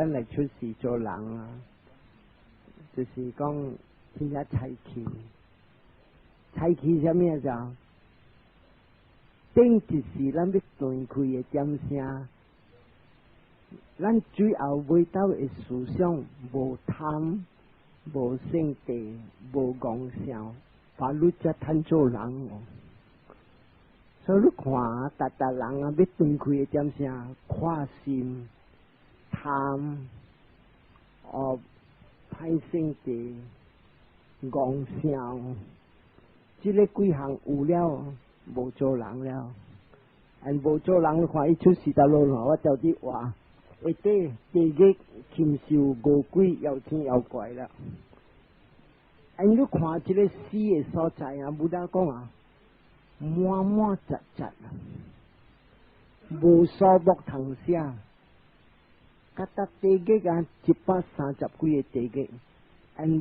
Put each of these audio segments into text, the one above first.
咱来出世做人啊，就是讲真正才气，才气什么呀？顶一时咱要断开的点声，咱最后尾到的思想无贪、无性地、无妄想，法律才谈做人哦。所以你看，达人啊，要断开的点声，看心、贪、歹性地、妄想，这个几项有了。无做人了，无做人，看伊出世道路咯。我就啲话，下底地狱禽兽恶鬼妖天妖怪了。你看这个死的所在啊，不得讲啊，满满杂杂啊，无数目通写。甲搭地狱啊，130几个地狱，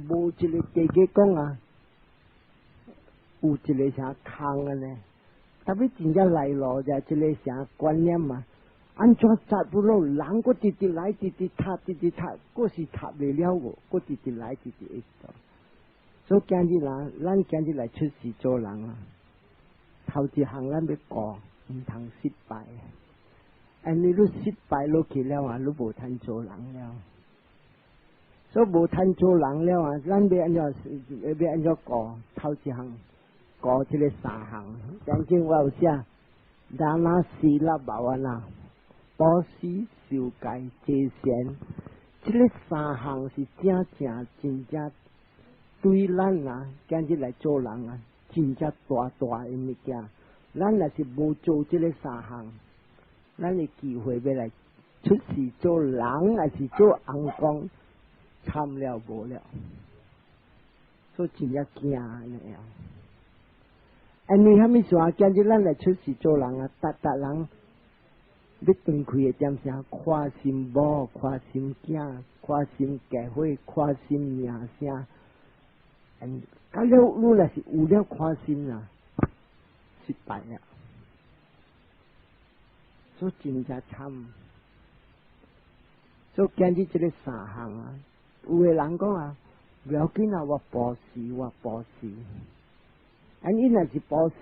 无一个地狱讲啊，有一个啥空啊呢？特别真正来咯，就这个啥观念嘛？安怎扎不落？人个直直来，直直塌，直直塌，嗰是塌不了个，嗰直直来，直直一直。所以今日啦，咱今日来出世做人啊，头一项咱要过，唔通失败。你都失败落去了啊，你无通做人了。所以无通做人了啊，咱要安怎过？头一项。过这个3项，曾经我有写，达那斯拉保安呐，保持受戒节贤，这个3项是真正对咱啊，今日来做人啊，真正大的物件。咱若是无做这个3项，咱的机会要来出世做人，还是做红光，参了无了，所以真正惊那样。你虾米说？今日咱来出世做人啊，达人要断开的点声，看心母，看心囝，看心家伙，看心名声。到了你若是有了看心啊，失败了，所以真正惨。所以今日这个3项啊，有的人讲啊，不要紧啊，我保持。伊若是保持，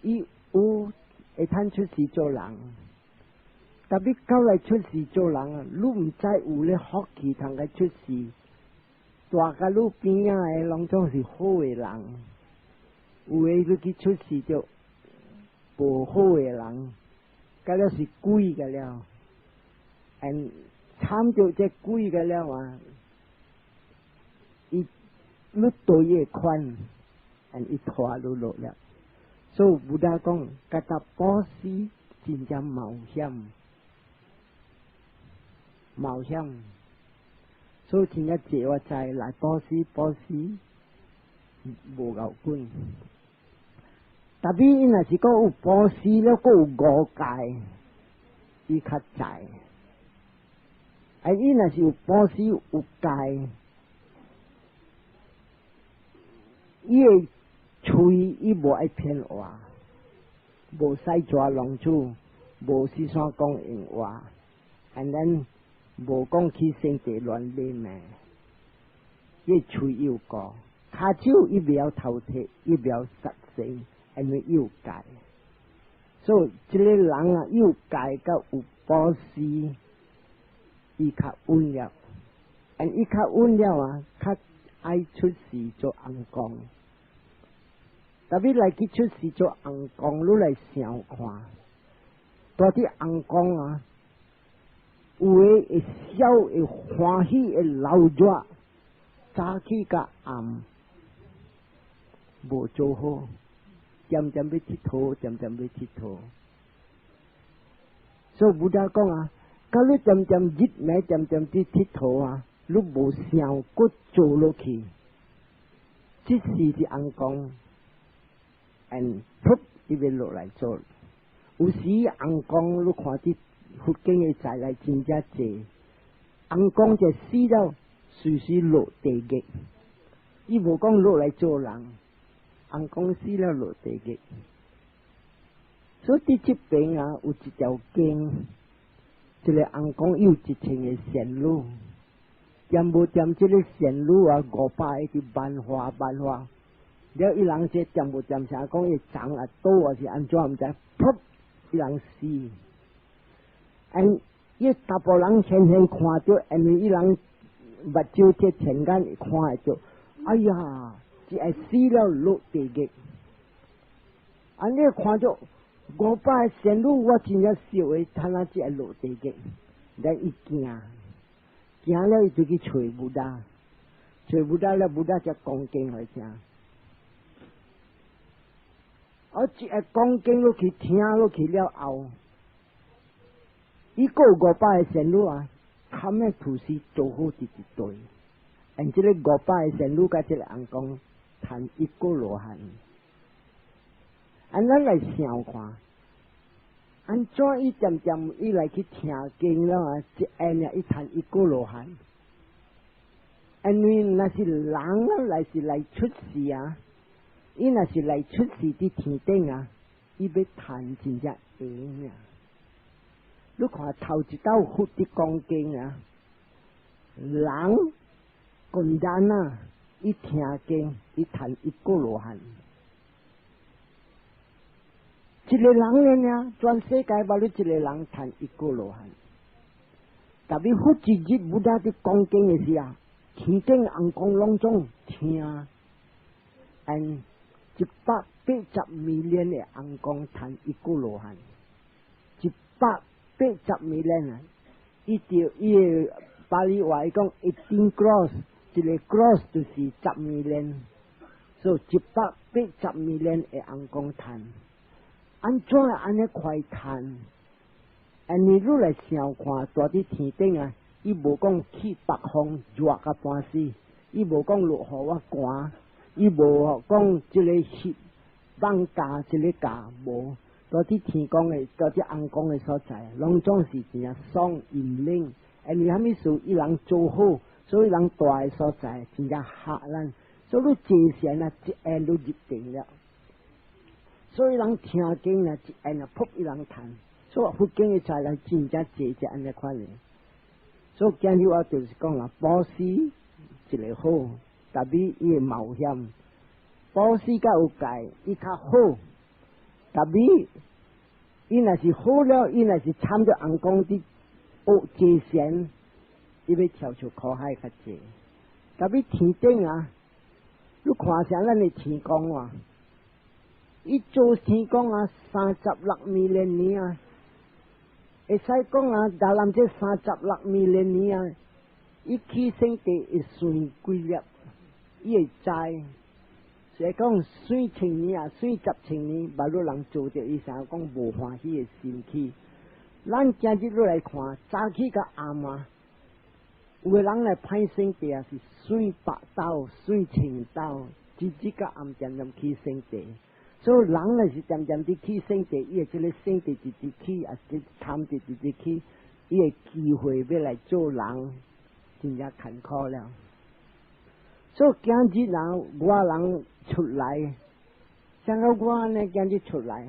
伊有会通出世做人，特别到来出世做人啊，你唔知有咧福气通来出世，大家你边仔诶，拢总是好诶人，有诶你去出世就无好诶人，甲了是鬼个了，惨着这鬼个了啊，伊你对伊宽。一拖落了，所以不大讲，甲他保持真正冒险，所以真正借我在来保持，无够紧。特别伊若是讲有保持了，佮有5戒，伊较在。伊若是有保持有戒，伊会。嘴伊无爱骗话，无使抓龙珠，无是啥讲闲话，and 无讲起身体乱练咩，伊嘴有过，骹手伊袂晓偷摕，伊袂晓杀生，因为有戒，所以这个人啊有戒甲有保持，伊较稳了，伊较稳了啊，较爱出世做红光。特别来去出世做红光，你来想看，多啲红光啊，有诶会笑会欢喜会流热，早起甲暗无做好，渐渐要佚佗，所以不得讲啊，假如渐渐日暝渐渐去佚佗啊，你无想搁做落去，即是红光。噗，伊要落来做。有时红光，你看啲福建嘅财来真正济，红光就死了，随时落地狱。伊无讲落来做人，红光死了落地狱。所以伫这边啊，有一条经，这个翁公有一千个线路，点无点这个线路啊，500一直万花。了伊人说点无点啥讲伊长啊多啊是安怎毋知，噗伊人死。伊大部人天看到，因为伊人目睭这前眼看会到，哎呀，只会死了落地狱。你看到500个线路，我真正笑诶，他那只会落地狱。然伊惊了，伊就去找布达，了，布达才讲经来听。只会讲经落去听落去了后，伊个500个线路啊，他们土司做好一对，这个500个线路甲这个翁公谈一个罗汉，咱来想看。安怎伊渐伊来去听经了啊？一下伊谈一个罗汉，因为那是人啊，来出世啊，伊那是来出世伫天顶啊，伊要谈真正赢啊！你看头一道佛的讲经啊，人简单啊，伊听经，伊谈一个罗汉。一个人呢，全世界包你一个人谈一个罗汉。特别佛一日不达的讲经的时啊，天顶翁公拢总听，180 million 的翁公谈一个罗汉，180 million啊！伊巴黎话讲18 cross， 一个 cross 就是10 million， 所以180 million 的翁公谈。安怎安尼快谈？你愈来想看，大伫天顶啊，伊无讲去北方热甲半死，伊无讲落雨我寒，伊无讲这个是放假这个假无。大伫天公的，大伫翁公的所在，拢总是真正爽阴冷。因为虾米事伊人做好，所以人大的所在真正吓咱，所以你真善啊，一下都入定了。所以人听经呢，一下扑伊人谈，所以佛经的才来真正济安尼款的。所以今日我就是讲啦，保险一个好，特别伊的冒险，保险甲有界，伊较好，特别伊若是好了，伊若是参着翁公的济善，伊要跳出苦海较济。特别天顶啊，你看下咱的天公啊。伊做天公啊，36 million 年啊，会使讲啊，大人这36 million 年啊，伊起生地会算几粒，伊会知。所以讲算千年啊，算10千年，把路人做着伊啥讲无欢喜的心气。咱今日落来看，早起甲暗啊，有个人来歹生地啊，是算8斗、算1000斗，日甲暗渐渐起生地。所以人呢是渐渐地起生地，伊个这个生地直直起，啊，这贪地直直起，伊个机会要来做人，真正坎坷了。所以今日人我人出来，像我呢今日出来，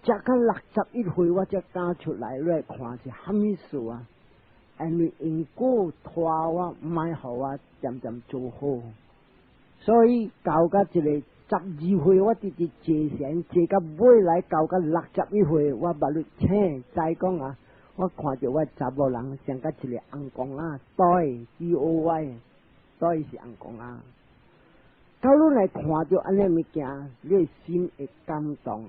才到61岁我才敢出来来看是虾米事啊？因为因果拖我，唔爱互我渐渐做好，所以到甲一个。12岁我直直借钱，借到尾来到个61岁，我把你请再讲啊！我看着我查某人像甲一个翁公啊，对 ，DOY， 对是翁公啊。到你来看着安尼物件，你心会感动，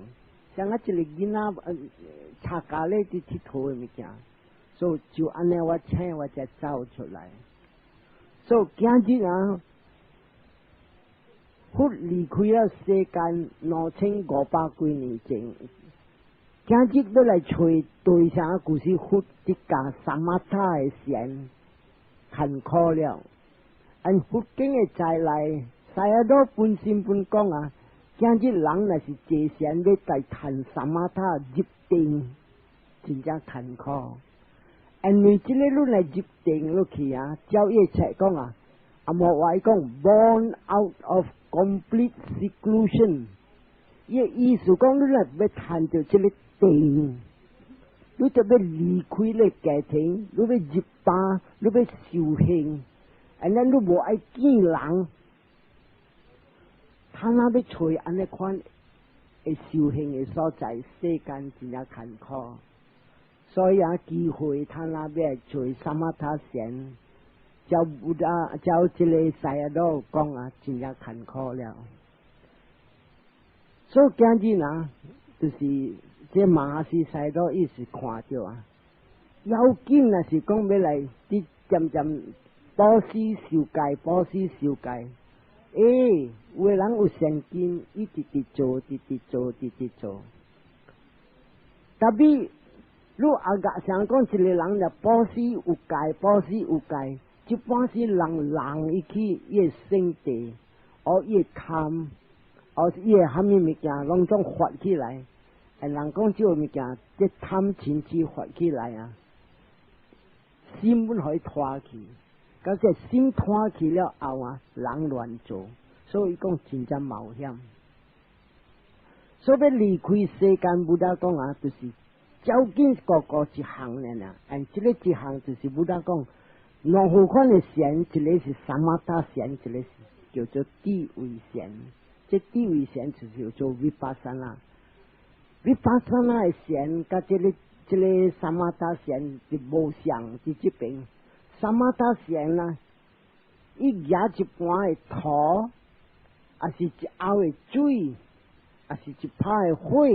像甲一个囡仔参加咧伫佚佗的物件，所以就安尼我请我才走出来。所以今日啊。佛离开了世间2500几年前，今日要来找对象，就是佛的家三马塔的神，坎坷了。按佛经的再来，西亚多本身本讲啊，今日人若是坐神要来谈三马塔入定，真正坎坷。因为这个你来入定落去啊，照伊才讲啊，阿莫话讲 born out of complete seclusion， 伊意思讲你若要谈到这个定，你就要离开你家庭，你要入巴，你要修行，安尼你无爱见人，他那要找安尼款会修行的所在，世间真正坎坷。所以机会他那要找萨玛他贤，叫布达，叫这个西罗讲真正坎坷了。所以今日就是这马是西罗意思看到要紧是讲要来，你渐渐保持受戒，保持受戒。有的人有善根，伊直直做，直直做，直直做。特别，你想讲一个人就保持有戒，保持有戒，一般是人伊去伊性地，伊贪，伊虾米物件拢总发起来。人讲这物件，这贪嗔痴发起来心本可以拖去。到这心拖去了后人乱做，所以讲真正冒险。所以要离开世间，不达讲就是究竟个个一项呢？这个一项就是不达讲，两户款的贤，一个是萨玛他贤，一个是叫做地位贤。这地位贤就是叫做维巴萨那，维巴萨那的贤，甲这个萨玛他贤是无相伫这边。萨玛他贤伊拿一盘的土，还是一瓯的水，还是一拍的火，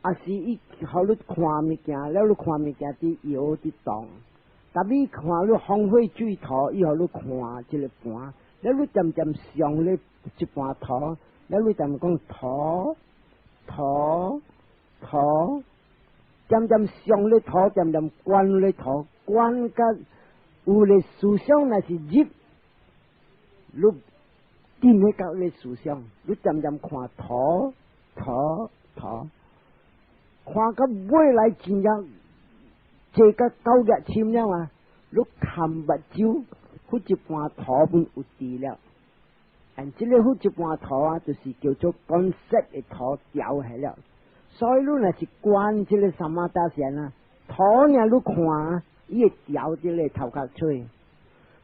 还是伊互你看物件，了你看物件伫摇伫动。特别看你风火水土，伊互你看这个盘，了你渐渐上咧一盘土，了你渐讲土，渐渐上咧土，渐渐关咧土。关甲有咧思想，那是入，你定咧到咧思想，你渐渐看土，看到尾来真正这个9日深了你看目睭，迄一盘土本有地了，这个迄一盘土就是叫做干色的土掉下了，所以你若是关这个萨玛他贤土你看。伊会调这个头壳吹，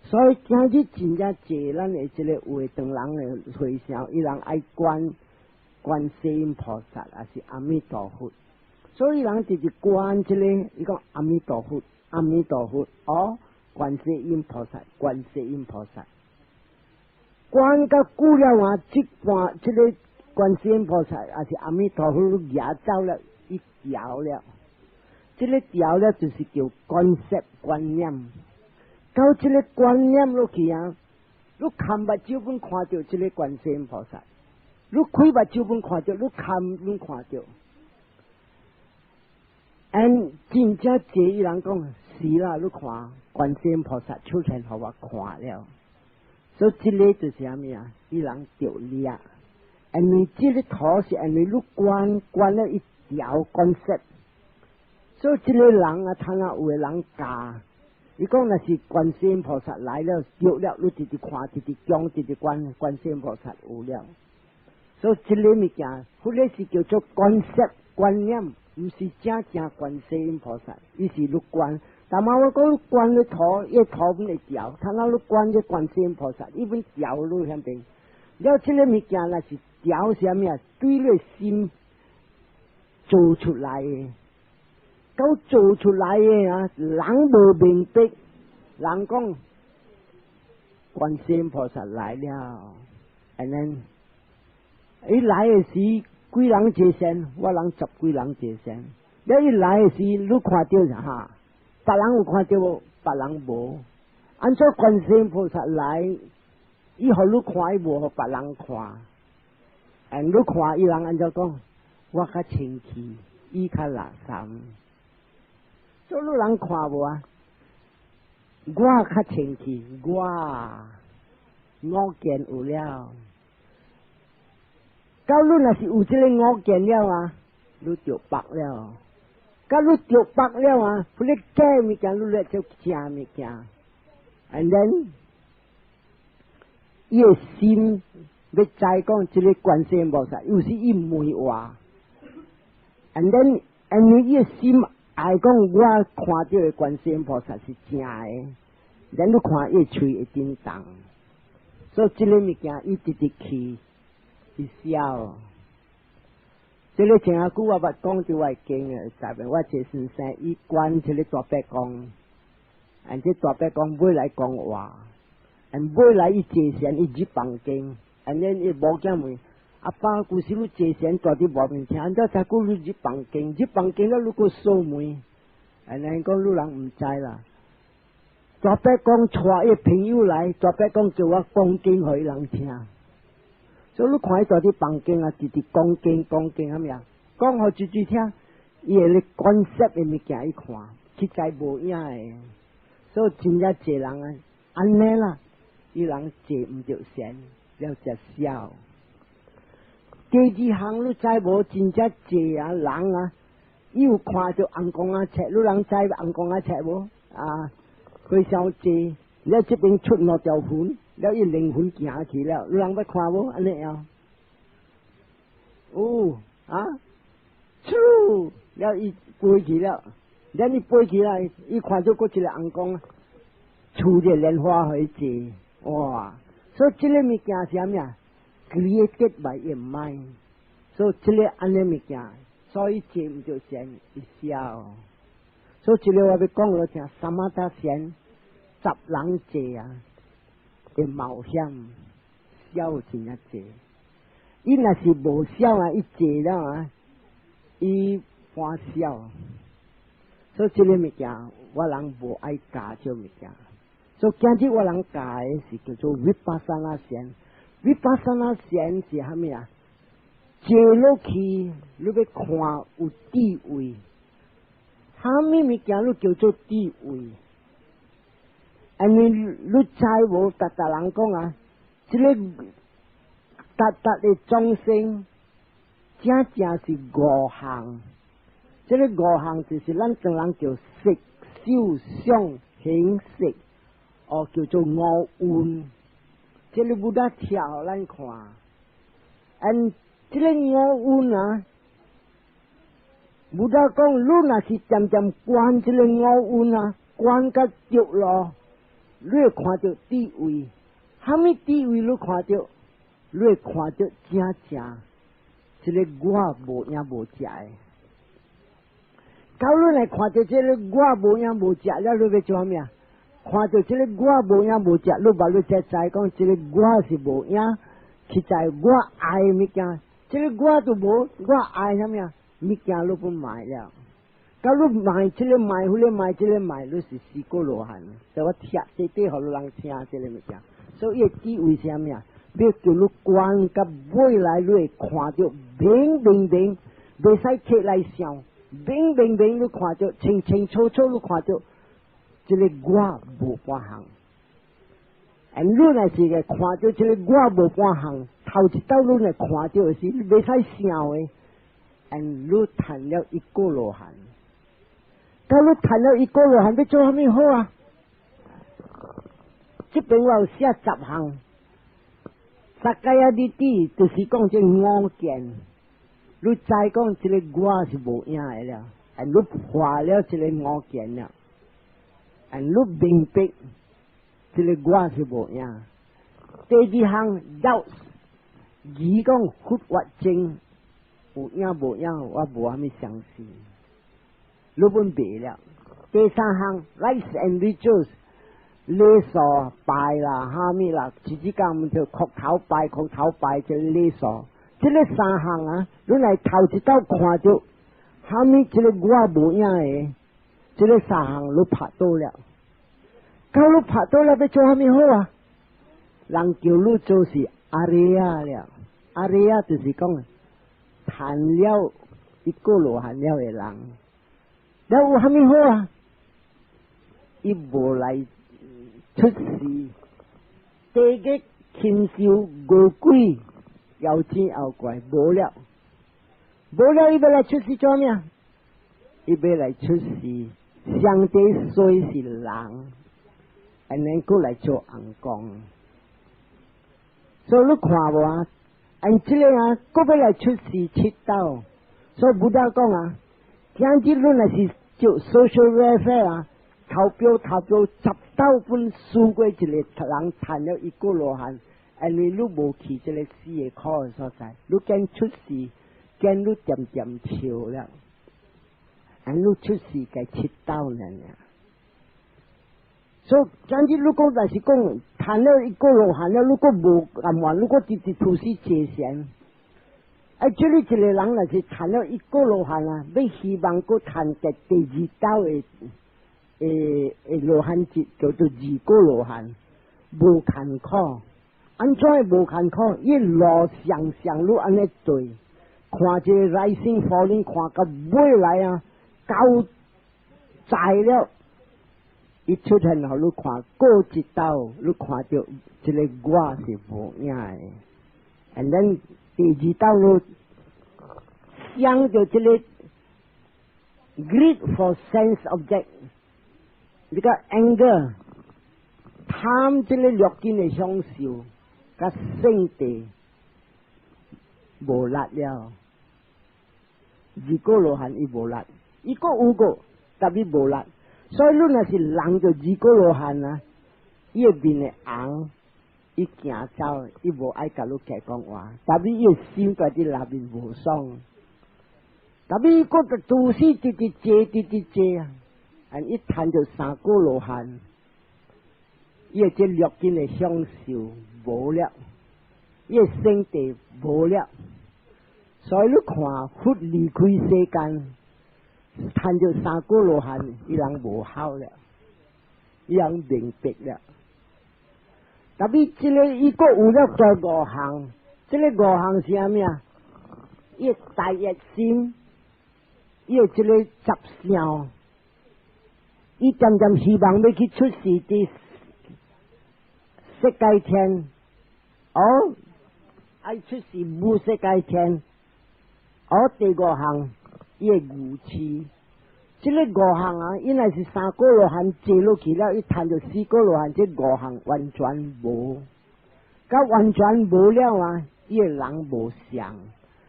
所以今日真正济咱的这个话堂人的回声，伊人爱观世音菩萨，还是阿弥陀佛。所以人直直观这个，伊讲阿弥陀佛，阿弥陀佛，观世音菩萨，观世音菩萨。观到久了这个观世音菩萨，还是阿弥陀佛，也走了，伊调了。这个调了就是叫观念，到这个观念落去你看目睭本看到这个观世音菩萨，你开目睭本看到，你本看到，真正这一人讲是啦，你看观世音菩萨出现给我看了，所以这个就是啥物伊人着力，你这个土是你观了一条观色。所以这个人他有的人教，伊讲那是观世音菩萨来了，丢了，你直直看，直直讲，直直观世音菩萨有了。所以这个物件，迄个是叫做观色观念，不是正观世音菩萨，伊是你观。但嘛我讲观的土，伊土本会调，他那你观这观世音菩萨，伊本调你晓得。了这个物件那是调什么对你心做出来的。到做出来的人无明白，人讲观世音菩萨来了，伊来的时几人接仙，我人10几人接仙。了伊来的时，你看到别人有看到无？别人无。按照观世音菩萨来，伊互你看，伊无互别人看。你看伊人按照讲，我较清气，伊较垃圾。所以人看无我较清气，我见有了。到你若是有这个我见了你就白了。到你就白了不你假物件，你来做正物件。And then， 伊的心要知讲这个观世音菩萨，有时伊梅话。And then，你伊心爱讲，我看到的观世音菩萨是真的，咱都看伊嘴会震动，所以这个物件伊直直去，伊笑。这个前下久我捌讲就我经诶，在边我一个先生伊关这个大伯公，这大伯公买来讲话，买来伊坐禅伊入房间，伊无惊问阿爸，古时你坐禅住伫外面听，咱才古你入房间了，你个锁门，讲路人唔知啦。大伯公带伊朋友来，大伯公叫我讲经互伊人听。所以你看伊住伫房间啊，直直讲经啥物啊？讲互嘴嘴听，伊会咧观察的物件伊看，实在无影的。所以真正济人啊，安尼啦，伊人坐唔着禅，了只笑。第二项你知无？真正济啊人啊，伊有看着红光啊册，你人知红光啊册无？啊，非常济，了这边出5条魂。了伊灵魂行去了，你人要看无？安尼啊？出了伊飞去了，了伊飞起来，伊看到过一个红光，出个莲花互伊坐，哇！所以这个物件是啥物啊 ？created by your mind， 所以这个安尼物件，所以坐唔着禅，伊笑。所以这个我要讲落听，三马达禅10人坐啊。会冒险，笑真啊济。伊若是无笑啊，伊坐了啊，伊欢笑。所以这个物件，我人无爱教这物件。所以今日我人教的是叫做vipassana禅。vipassana禅是啥物啊？坐落去，你要看有智慧。啥物物件你叫做智慧？你知无？达人讲啊，这个达的众生，正是5项。这个5项就是咱众人叫色、受、想、行、识，叫做5蕴。这个不得跳咱看。这个5蕴啊，不得讲，你若是渐渐观这个5蕴啊，观甲着咯。你会看到智慧，啥物智慧你看到？你会看到正，这个我无影无食的。到你来看到这个我无影无食了，你要做啥物啊？看到这个我无影无食，你把你才知讲，这个我是无影，实在我爱物件，这个我就无，我爱啥物啊？物件你不买了。假如卖这个卖，或者卖这个卖，你是死过罗汉。所以我贴这对互人听这个物件。所以伊智慧是啥物啊？要叫你观甲未来，你会看到明，袂使摕来想，明，你看到清楚，你看到这个我无半项。你若是个看到这个我无半项，头一道你来看到的是袂使想的，你谈了一个罗汉。假如谈了一个罗汉，要做啥物好啊？这边我有写10项，萨迦亚的底就是讲这5件。你知讲这个我是无影的了，你破了这个5件了，你明白这个我是无影。第2项要伊讲佛法经有影无影，我无啥物相信。你本白了。第3项 ，rice and rituals， 礼数拜啦，哈物啦，自己讲唔就磕头拜这礼数。这个3项啊，你来头一道看到，哈物这个我无影的，这个3项你拍到了。到你拍到了，要做啥物好啊？人叫你做是阿里亚了，阿里亚就是讲谈了一个罗汉了的人。了有啥物好啊？伊无来出世，地狱禽兽恶鬼妖精妖怪无了，伊要来出世做咩啊？伊要来出世，上帝虽是人，能够来做红光。所以你看无啊？这个啊，搁要来出世七道，所以不要讲啊。今日论那是就 social welfare 啊，投票10到分输过一个人赚了1个罗汉，因为你无去这个4个考的所在，你见出事，见你点笑了，你出事该7刀呢。所以今日如果但是讲赚了1个罗汉了，如果无咁话，如果直出事借钱。这里一个人若是赚了1个罗汉啊，要希望佮赚个第2刀的罗汉节叫做2个罗汉，无坎坷。安怎会无坎坷？伊路上路安尼对，看这 rising falling 看到尾来啊，到在了，伊出现后你看过1刀，你看到这个我是无影的 ，and then 第2刀路想到这个 greed for sense object， 这个 anger 贪这个欲见的享受，甲性地无力了。2个罗汉伊无力，伊个有个，但伊无力。所以你若是人就2个罗汉啊，伊面的红。伊行走，伊无爱甲你讲讲话，但伊伊心在伫内面无爽，但伊个个做事直接啊，伊赚着3个罗汉，伊这欲见的享受无了，伊身体无了，所以你看，忽离开世间，赚着3个罗汉，伊人无好了，伊人明白了。特别这个伊个有了做5项，这个5项是啥物啊？伊大热心，伊这个执相，伊渐希望要去出世的世界天，爱出世无世界天，第5项伊愚痴。这个5项啊，因为是3个罗汉坐落去了，伊赚着4个罗汉，这5项完全无，甲完全无了啊！伊个人无相，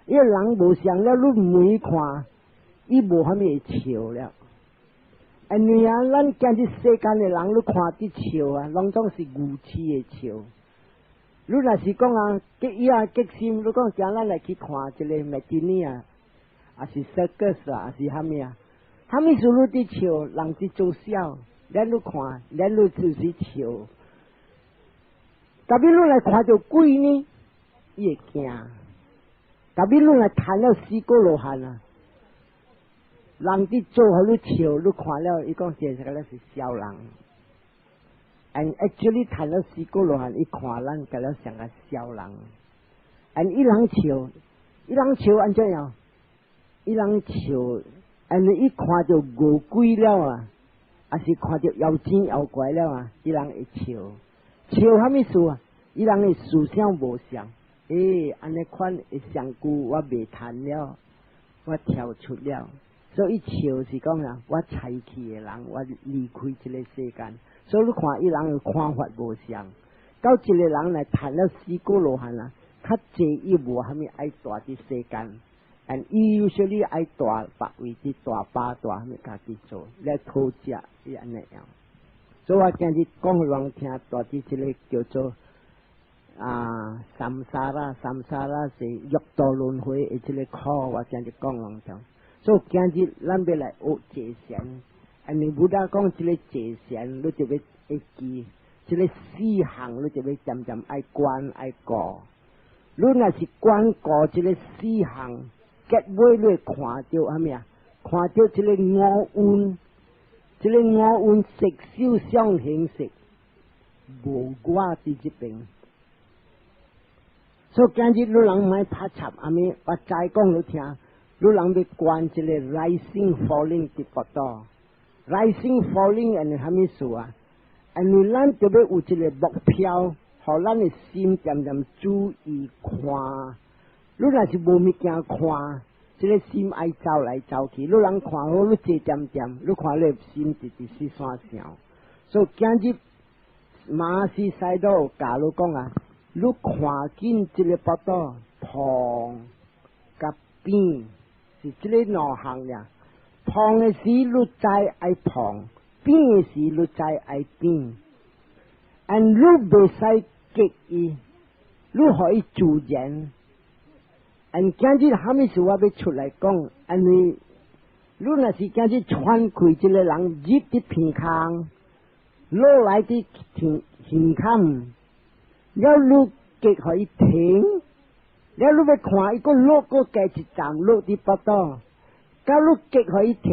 伊个人无相了，你每看，伊无虾米笑了。因为啊，咱今日世间的人，你看啲笑啊，拢总是愚痴的笑。你若是讲啊，激心，你讲今咱来去看一个麦迪尼啊，还是 circus 啊，还是虾米啊？他们所有的笑，人伫做笑，咱都看，咱都就是笑。特别你来看到鬼呢，伊会惊。特别你来谈了4个罗汉啊，人伫做互你笑，你看了，伊讲这个是笑人。And actually 谈了4个罗汉，伊看咱个了像个笑人。And 伊人笑安怎样？伊人笑。伊看到恶鬼了啊，还是看到妖精妖怪了啊，伊人会笑啥物事啊？伊人的思想无相，安尼款会上久，我未谈了，我跳出了，所以笑是讲啊，我才去的人，我离开这个世间，所以你看伊人的看法无相，到一个人来谈了4个罗汉啊，较济伊无虾米爱住伫世间。And 伊usually爱大白位置大巴大咩家己做来讨食伊安尼样，所以我今日讲互人听，大致这个叫做三沙拉是欲道轮回的这个课，我今日讲互人听。所以今日咱要来学节贤，你不但讲这个节贤，你就要会记，这个4项你就要渐爱管爱顾。你若是管顾这个4项。结尾你看到虾米啊？看到这个五蕴，这个五蕴色受想行识，无我伫这边。所以今日你人莫拍插阿咪，我再讲你听，你人要关这个 rising falling 的不多 ，rising falling 安尼虾米事啊？安尼咱就要有一个目标，互咱的心渐注意看。你若是无物件看，这个心爱走来走去，你人看好你坐点，你看你心直是山上。所以今日马西赛道教你讲啊，你看见这个巴肚、痛、甲边是这个两项呀。胖嘅時你知愛胖，變嘅時你知愛變。and 你袂使激伊，你可以自然。and 今日蝦米事我要出來講，因為你若是今日喘氣一個人入啲鼻腔，攞來啲鼻腔，了你激可以停，了你要看伊個落個加一站落啲不多，假如激可以停，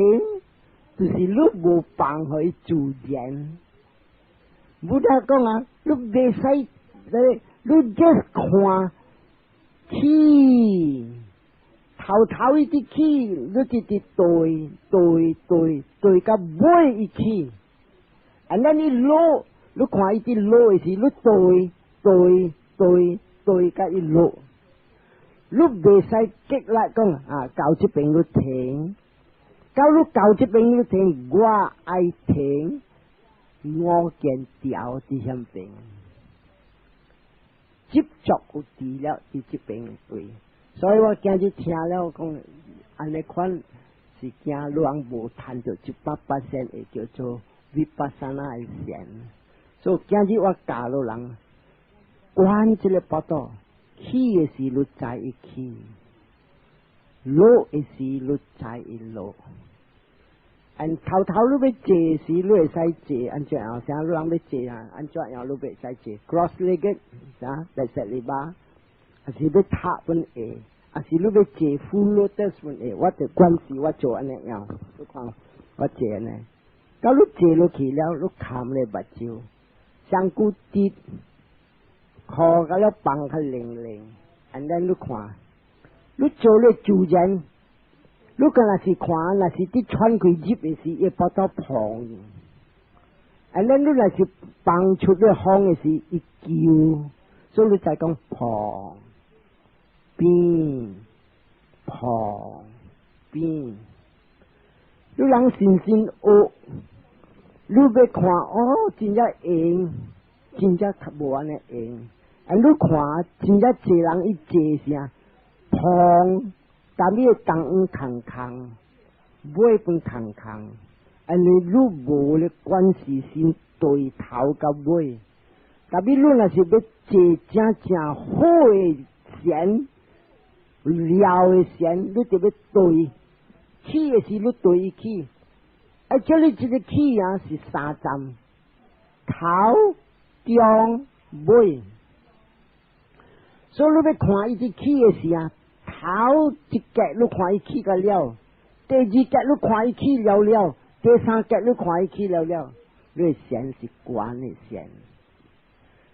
就是你無放可以自然。唔得講啊，你袂使，你 just 看氣，頭一啲氣，你直對到尾一氣，然後你落，你看一啲落嘅時，你對甲伊落，你袂使激來講啊，到這邊你停，到這邊你停，我愛停。我見掉啲香病，接觸有治療啲疾病對，所以我今日聽了講，安尼款是驚人無談到100%會叫做vipassana嘅禪，所以今日我教路人，關這個報道，起嘅時你知伊起，落嘅時你知伊落。and 頭你要坐時，你會使坐，安怎樣？啥人要坐啊？安怎樣你會使坐 ？cross-legged， 啊，第十里巴，還是要踏本下，還是你要坐 full lotus 本下？我就關係我做安尼樣，你看我坐呢。到你坐落去了，你冚你目睭，香菇跌，殼個了放較靈，and then 你看，你做了自然。如果那是看，那是啲喘氣入嘅時，一報到胖；and then 你那是放出啲風嘅時，一叫，所以你就講胖變。你人先學，你要看哦，真正用，真正無安尼用。and 你看，真正濟人一濟聲胖。但你當空空，尾本空空，安尼你無咧關係先對頭甲尾。但你若是要坐正好嘅線，撩嘅線，你就要對起嘅時你對伊起，而且你這個起啊是3站，頭、中、尾，所以你要看伊啲起嘅時啊。頭一格你看伊起個了，第二格你看伊起了，第三格你看伊起了，你嘅線是關嘅線。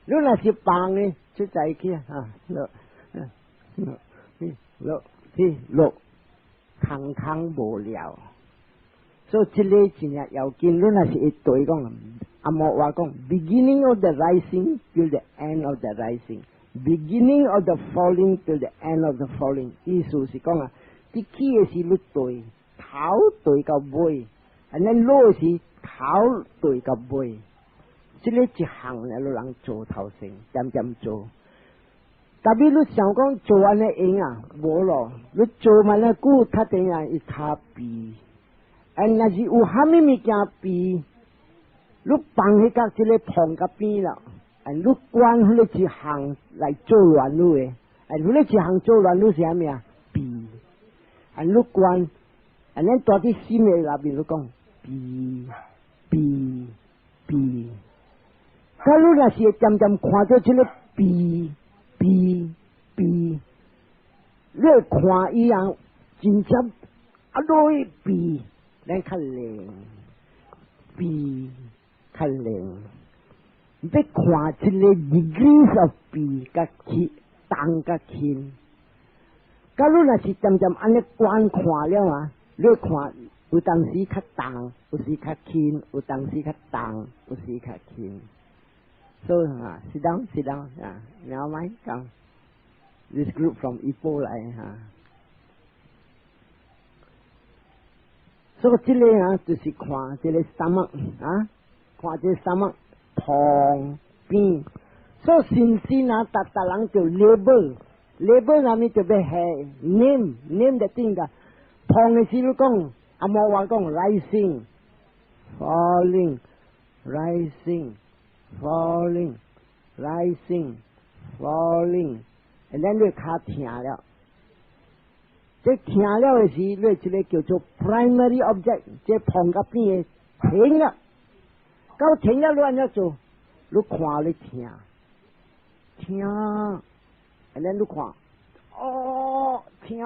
你若是放嘅，就在起啊，落空無聊。所以這個真係要緊，你若是一對講，阿莫話講 ，beginning of the rising till the end of the rising。beginning of the falling to the end of the falling， 意思是講啊，啲起嘅時你對頭對到尾，然後落時頭對到尾，即個一行咧，人做頭先，點做。特別你想講做安尼用啊，無咯，你做埋咧久，他定樣一卡鼻，若是有蝦米物件鼻，你放喺個即個旁個邊啦。你關佢哋一行來做亂路嘅，佢哋一行做亂路是啥物啊？避，你關，你多啲心嘅入邊，你講避。假如若是漸看到這個避，你看伊樣真正啊落去避，咱較靈，避較靈。你看一個 degrees of 鼻甲氣，重甲輕。假如若是漸安尼觀看了啊，你看有當時較重，有時較輕，有當時較重，有時較輕。所以啊 sit down 啊，now my come this group from Ipoh 來哈。所以這個啊，就是看這個 stomach 啊，看這個 stomach。胖變，所以先先啊，達人就 label 那咪就要係 name 的定噶。胖嘅時你講阿摩话讲 rising falling rising falling rising falling， and then 你卡停了，这停了的时，你这个叫做 primary object， 这旁甲边的停了，到停了你安怎做？你看你停，停 ，and then 你看，哦，停，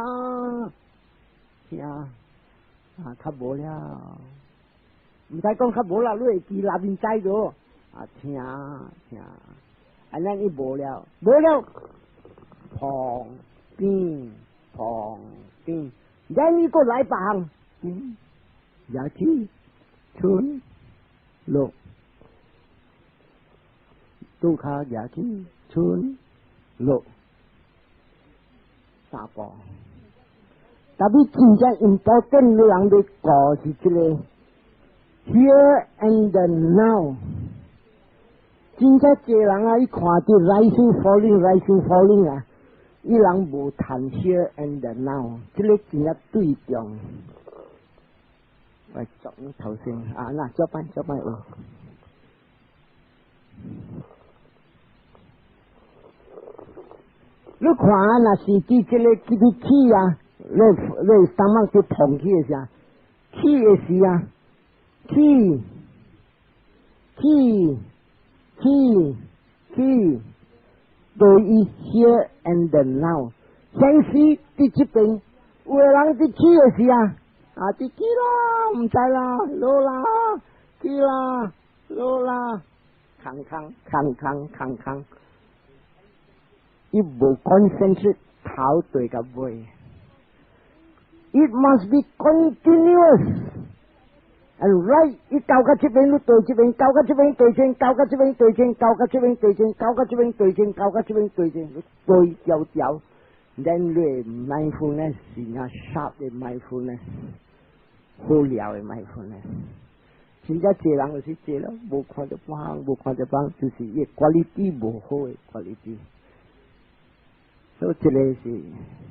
停，啊，较无了，唔使讲较无啦，你会记那边知咗，啊，停，停。and then 伊无了，无了，旁边，旁边，then 伊个来旁，日子，春，落，都卡日子，春，落，三步。特别真正 important 你人哋讲是这个 here and now。真正济人啊，伊看到 rising falling 啊，伊人无谈 here and now， 这个真正对重。喂，作你头先啊，那小班哦。你看啊，那是伫这个起啊，你三万去碰起的时，起的时啊，起。对于 here and now， 先是伫这边，有的人伫起的时啊，伫起啦，唔知啦，落啦，起啦，落啦，康，伊无concentrate头对甲尾 ，it must be continuous。And right， 伊交到这边，你对这边，交到这边对正，交到这边对正，交到这边对正，交到这边对正，交到这边对正，对调。Then 你 mindfulness 是那 sharp 的 mindfulness， 好了的 mindfulness。真正济人就是济咯，无看到帮，就是伊 quality 无好的 quality。所以这个是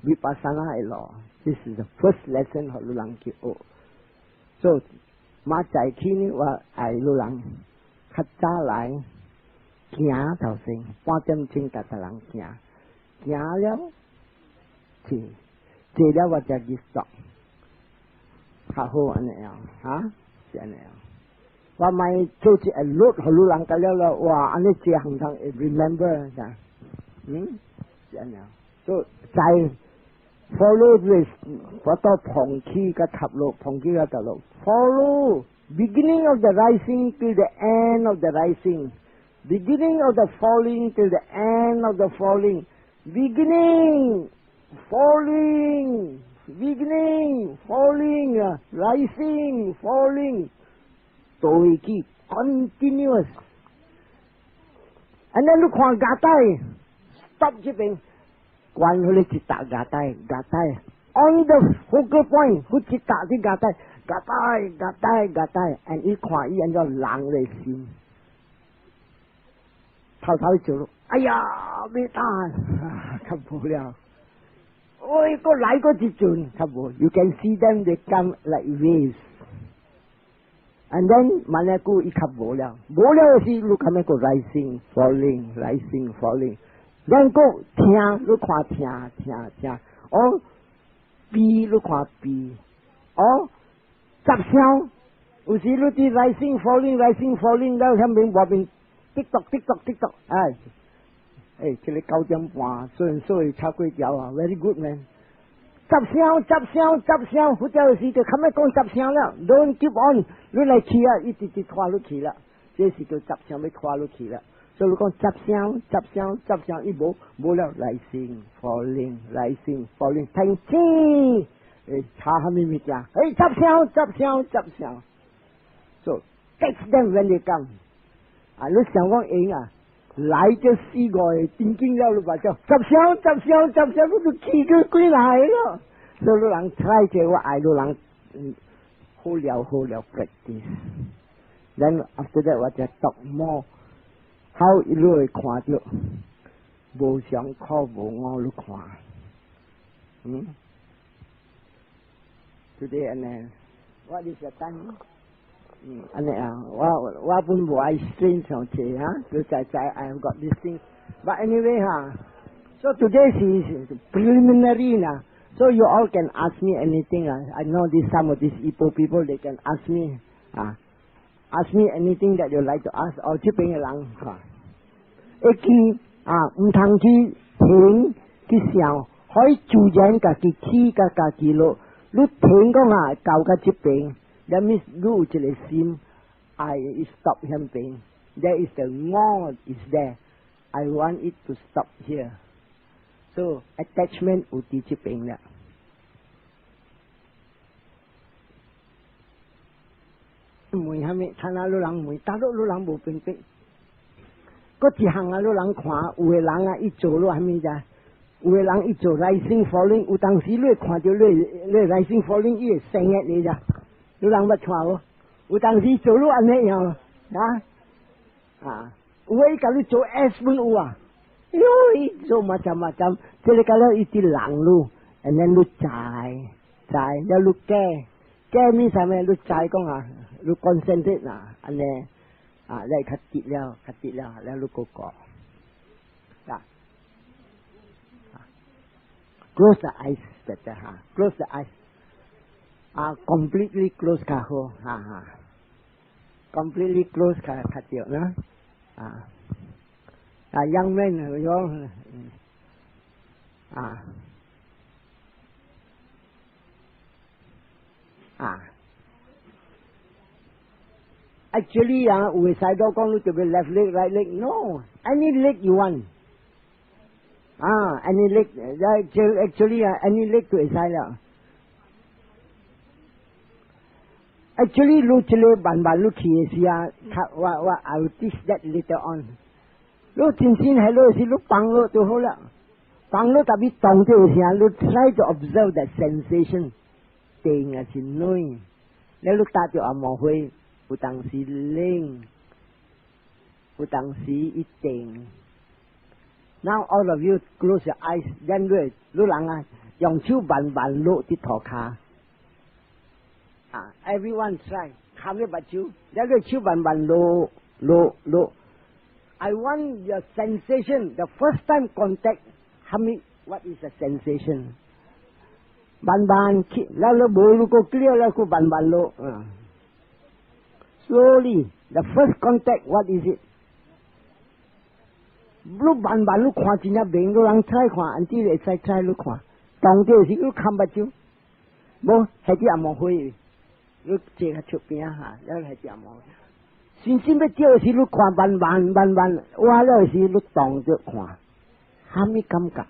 vipassana 的路，这是 the first lesson 互你人去学。所以马在起呢，我爱路人较早来行头先，半点钟甲人行了，坐了我才去做，较好安尼样，是安尼样。我咪做一个录，互路人甲了，哇，安尼这行通会 remember 噻，是安尼样。所以在 follow this， 我到碰起甲塔落，碰起甲塔落。Follow beginning of the rising till the end of the rising, beginning of the falling till the end of the falling, beginning, falling, rising, falling, 对起 continuous. And then 你看牙带 stop 这边，关佢哋一打牙带 on the focal point， 佢一打啲牙带。夹带 ，and 伊看伊按照人的心，偷走路，哎呀，未打，较无了。喂，个来个一阵，较无。You can see them they come like waves， and then 慢慢久伊较无了，无了是你看那个 rising falling， 然后听，你看听，哦，比你看比，哦。杂声，有时你啲 rising falling， 了下面外面滴答，这个9点半，所以超过条啊 ，very good man。杂声，或者是就咁样讲杂声了 ，don't keep on， 你嚟去啊，一直拖落去了，这是叫杂声要拖落去了。所以你讲杂声，伊无了 rising falling， 停止。查下面物件，杂声 ，so catch them when they come。你想讲赢啊，来就4个，正经了你话就杂声，我就气佢归来咯。所以人 try 者我爱路人，好了 practice。Then after that 我就读 more，how 一路会看到，无上课无我你看，Today and then What is your time? 安尼啊，我本无爱 strain 上车啊，就在 I have got this thing. But anyway 哈 so today is preliminary 啦 so you all can ask me anything I know this some of these Igbo people they can ask me ask me anything that you like to ask 这边的人哈，一去唔通去停去想，可以自然家己起家己落，你停讲到到这边。That means 你有一个心 I stop him pain. There is the ngod is there. I want it to stop here. So attachment 有伫这边啦。问下面，看下老人问，大陆老人无分别。嗰一项老人看，有个人伊做落虾米咋？有个人伊做 rising falling， 有当时你看到你 rising falling 伊会生嘅你咋？老人捌看无？有当时做路安尼样有诶甲你做 S 本有伊做macam，即个甲你一直人路 ，and then 你知，了你假面啥物？你知讲你 concentrate 安尼你较跌了，了你个close the eyes better close the eyes。completely close 较好completely close 较对呢young man 用actually 有个使到讲你特别 left leg right leg no any leg you want any leg actually any leg 都会使了。Actually, 你这个慢慢你去的时我 I will teach that later on。你真心喺度时，你放落就好了。放落特别动这时，你 try to observe that sensation， 定是累。你打着毛会，有当时冷，有当时一定。Now all of you close your eyes， then 你人用手慢慢落啲涂骹。everyone try 冚一把手，一個手慢慢落。I want your sensation. The first time contact, what is the sensation? 慢慢去，แล้ว冇ลูกก็เกลี้ยวแล้วก็慢慢落。Slowly, the first contact, what is it? 你慢慢你看真正明，你人 try 看，安啲會使 try 你看，當掉時你冚把手，冇係啲阿毛灰。你坐喺出邊了係點冇？先要掉時，你看慢慢，哇了時你當着看，蝦米感覺？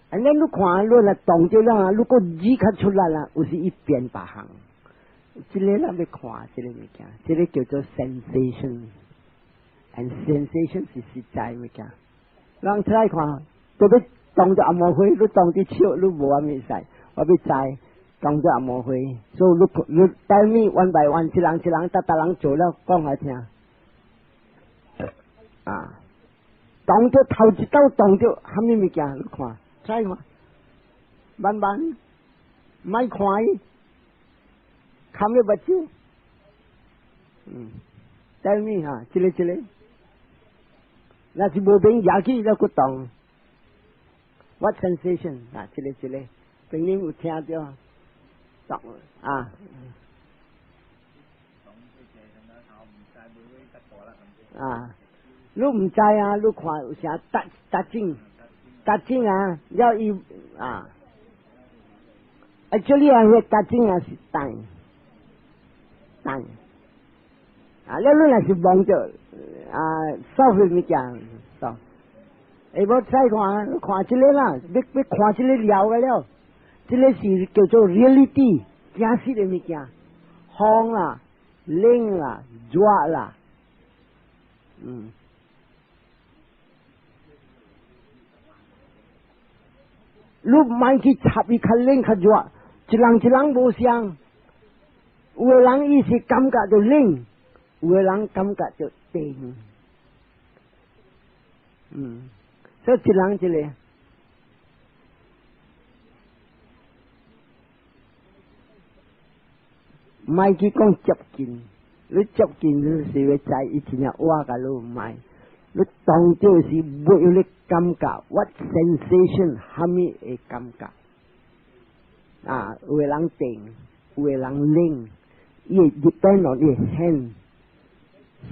然後你看，你嚟當着啦，你個字卡出來啦，有時一變八行，這個啦要看，這個物件，這個叫做 sensation，and sensation 是實在物件。人 try 看，特別當着阿毛灰，你當啲手，你無咩使，我要知當着阿毛灰，所以你 tell me one by one， 一人搭人做了講來聽。當着頭一刀當着蝦米物件，你看 try 看，慢慢，唔係看伊，冚你把手，tell me 一個。那是無病也去了個動 ，what sensation 這個，朋友有聽到動你唔知你看有啥達精要伊actually 會達精是等，你若是望着。收去物件，收。無使看這個啦，要看這個了嘅了，這個是叫做 reality， 真實嘅物件，風啦、冷啦、熱啦，你唔去插伊較冷較熱，一人無相，有個人伊是感覺到冷，有個人感覺到。所以一人一个，莫去讲接近，你接近你是要在一起啊，我甲你唔係，你當咗是沒有你感覺 ，what sensation 蝦米嘅感覺？啊，有個人定，有個人靈，伊 depend on 伊 hand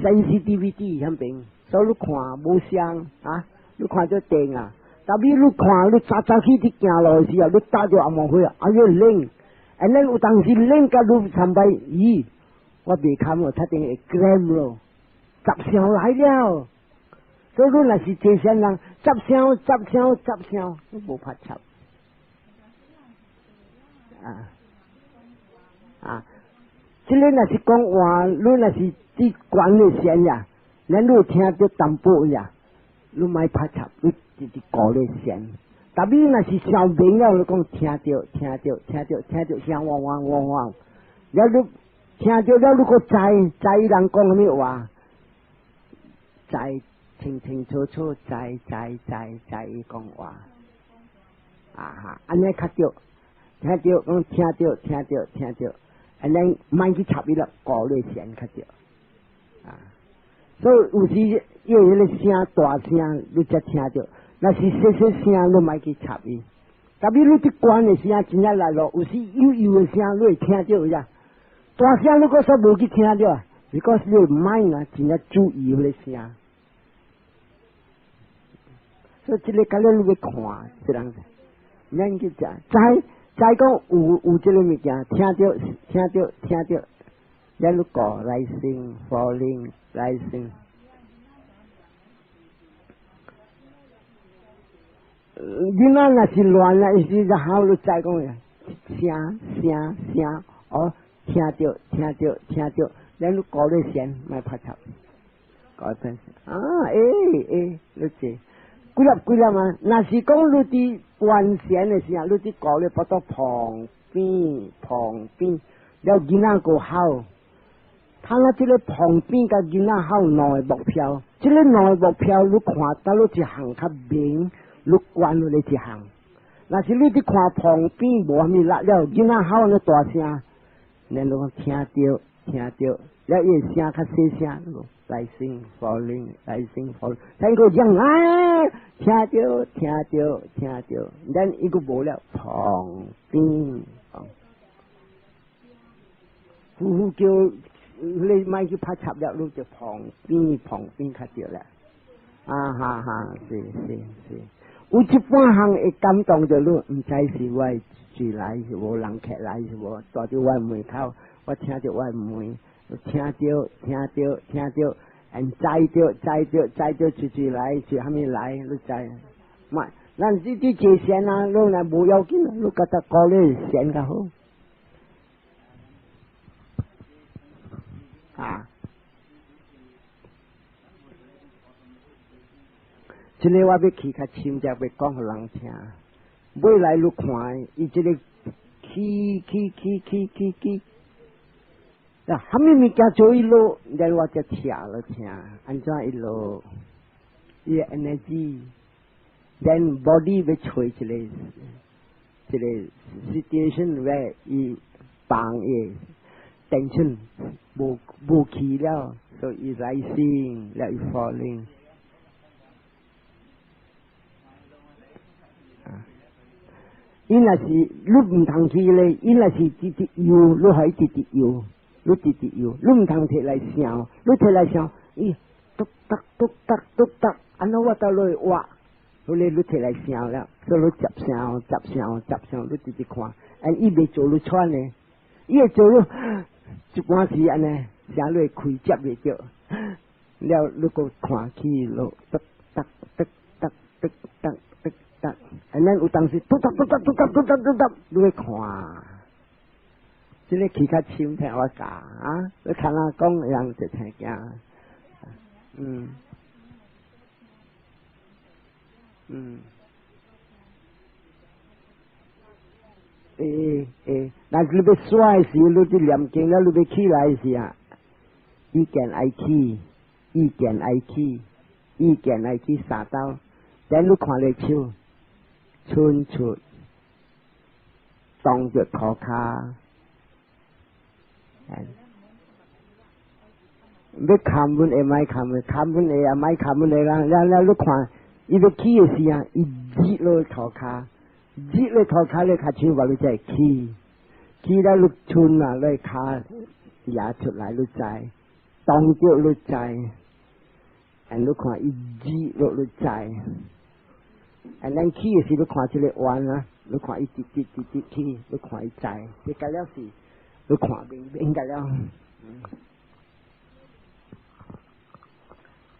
sensitivity 響邊，所以你看冇聲啊，你看咗定啊，但係你看你早早起啲行路時候，你打咗阿毛去啊，要靈。and then 有當時靈甲你參拜，咦，我未看我睇定係 gram 咯，十聲來了，所以你若是這些人，十聲，你冇拍插，即個若是講話，你若是啲管理線呀，你聽到淡薄呀，你咪拍插，你直直過嚟線。但你若是上明了，你講聽到聲汪，了你聽到了，你個知人講咩話，知清楚，知講話，安尼較對，聽到講聽到，安尼慢去插伊啦，過嚟線較對，所以有時要迄個聲大聲，你才聽到。那是細聲，你咪去插伊。特別你啲關嘅聲真係來咯，有時悠嘅聲你會聽到呀。大聲你嗰時冇去聽到啊，如果是你唔mind啊，真係注意嗰啲聲。所以這個咁樣你要看，這樣子，免去食。再講有這個物件，聽到，一路過rising falling rising。囡仔若是亂啦，有時就考慮再講呀，聲，哦，聽到，你都過嚟線，咪拍插，改變你知，幾粒嘛？若是講你啲關線嘅時候，你啲過嚟不到旁邊，有囡仔個口，他那這個旁邊嘅囡仔口內目標，這個內目標你看到你一行較明。你關你一行，若是你啲看旁邊無蝦米力了，囡仔口你大聲，你講聽到，了伊聲較細聲，rising falling，睇個樣聽到，然伊個無了旁邊，呼叫你咪去拍插了，你就旁邊較對啦，是。有一半項會感動着你，唔知是我住來是無，人客來是無，帶到我門口，我聽到我門，聽到，and 載到住來，住蝦米來，你知？唔係，咱呢啲界線啊，你嚟無要緊，你覺得過呢線較好。這個我要去較深，才要講給人聽。未來你看，伊這個起，那蝦米物件做伊落，然後我才聽了聽，安怎伊落，伊個 energy，then body 要找這個 situation where 伊放伊 tension 無去了，所以伊 rising，了伊 falling。伊若是你唔通去咧，伊若是直直游，你可以直直游，你唔通摕來想，你摕來想，咦，篤得，安怎我到落挖，後來你摕來想了，所以你接想，你直直看，伊未做你穿呢，伊會做你一般時安尼，想你開接未着，了你個看起落得。and then 有當時嘟答，你會看，這個起較深聽我講啊，你看我講人就聽驚，但是你要耍的時候，你就念經了，你要起來的時候，意見愛起，三刀。แต่ลูกขวาเลยชิวชุนชุดต้องหยุดขอคาไม่คำบุญไม่คำบุญไม่คำบุญแล้วลูกขวาอีกขี้เสียอีจีเลยขอคาจีเลยขอคาเลยขาชิวว่ารู้ใจขี้ได้ลูกชุนมาเลยคาอย่าฉุดหลายรู้ใจต้องเกี่ยวรู้ใจอันลูกขวาอีจีรู้ใจอันนั้นขี้สิลูกขวาจะเลยอ่อนนะลูกขวาอีจิขี้ลูกขวาอีใจเด็กกันแล้วสิลูกขวาเบ่งกันแล้ว